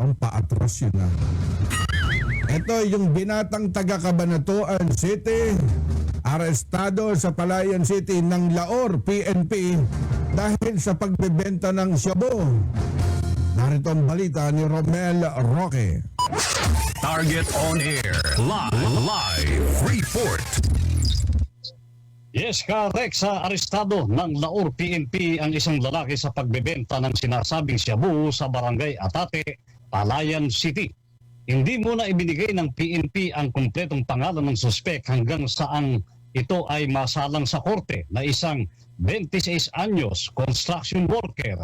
mukhang paatras yun ah. Ito yung binatang taga Cabanatuan City, arestado sa Palayan City ng Laor PNP dahil sa pagbebenta ng shabu. Narito ang balita ni Romel Roque. Target on air. Live report. Yes, Rex, arestado ng Laor PNP ang isang lalaki sa pagbebenta ng sinasabing shabu sa Barangay Atate, Palayan City. Hindi muna ibinigay ng PNP ang kumpletong pangalan ng suspek hanggang saan ito ay masalang sa korte na isang 26 anyos construction worker,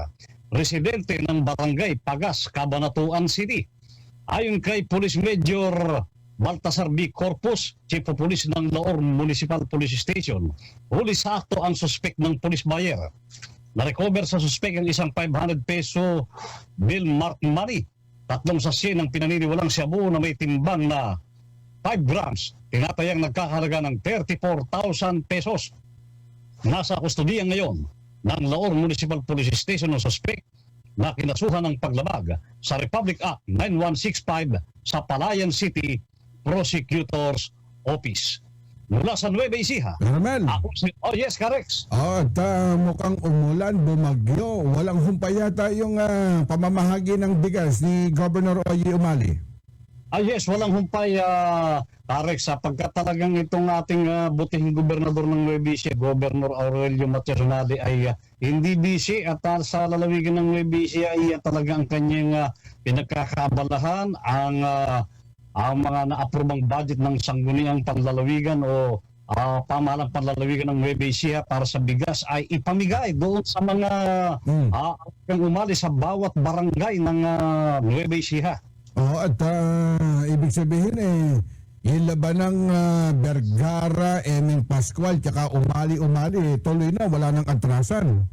residente ng Barangay Pagas, Cabanatuan City. Ayon kay Police Major Baltasar B. Corpus, Chief of Police ng Laor Municipal Police Station, huli sa akto ang suspek ng police buyer. Na-recover sa suspek ang isang 500 peso bill marked money, 3 sachet ng pinaniniwalang shabu na may timbang na 5 grams, tinatayang nagkakahalaga ng 34,000 pesos. Nasa kustodiya ngayon ng Laor Municipal Police Station ng suspek na kinasuhan ng paglabag sa Republic Act 9165 sa Palayan City Prosecutor's Office. Mula sa Nueva Ecija. Romel. Oh yes, Karex. At mukhang umulan, bumagyo. Walang humpay yata yung pamamahagi ng bigas ni Governor Oye Umali. Yes, walang humpay, Karex, sapagkat talagang itong ating butihing gobernador ng Nueva Ecija, Governor Aurelio Matias Onade, ay hindi busy at sa lalawigan ng Nueva Ecija ay talaga ang kanyang pinagkakabalahan ang mga naaprobang budget ng sangguniang panlalawigan o pamahalang panlalawigan ng Nueva Ecija para sa bigas ay ipamigay doon sa mga umali sa bawat barangay ng Nueva Ecija. At ibig sabihin yung laban ng Vergara, Eming Pascual, tsaka Umali, tuloy na, wala nang atrasan.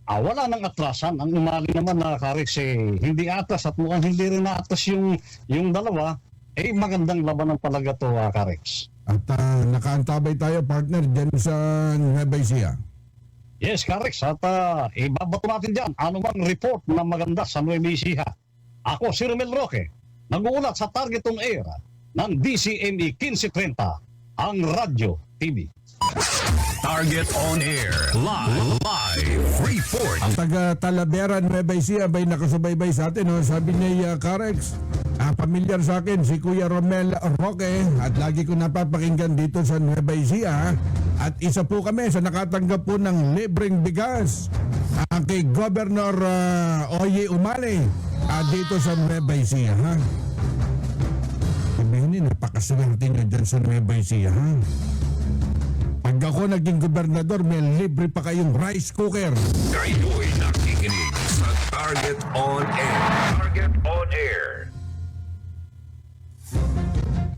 Wala nang atrasan. Ang Umali naman na Karex, hindi atas at mukhang hindi rin naatas yung dalawa. Magandang labanan talaga to, Karex. At nakaantabay tayo, partner, dyan sa Nueva Ecija. Yes, Karex. At ibabato natin dyan anumang report na maganda sa Nueva Ecija. Ako, si Romel Roque, nag-uulat sa Target on Air ng DCME 1530, ang Radyo TV. Target on air. Live report. Ang taga Talavera, Nueva Ecija, bay nakasubaybay sa atin. Sabi niya, Karex, pamilyar sa akin si Kuya Romel Roque at lagi ko napapakinggan dito sa Nueva Ecija. At isa po kami sa nakatanggap po ng libreng bigas kay Governor Oye Umali dito sa Nueva Ecija. Sabihin, napakaswerte nyo dyan sa Nueva Ecija. Pag ako naging gobernador, may libre pa kayong rice cooker. Kayo'y nakikinig sa Target on Air. Target on Air.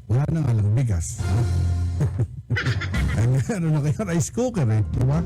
Wala nang alang bigas. Ay, meron na kayo rice cooker diba?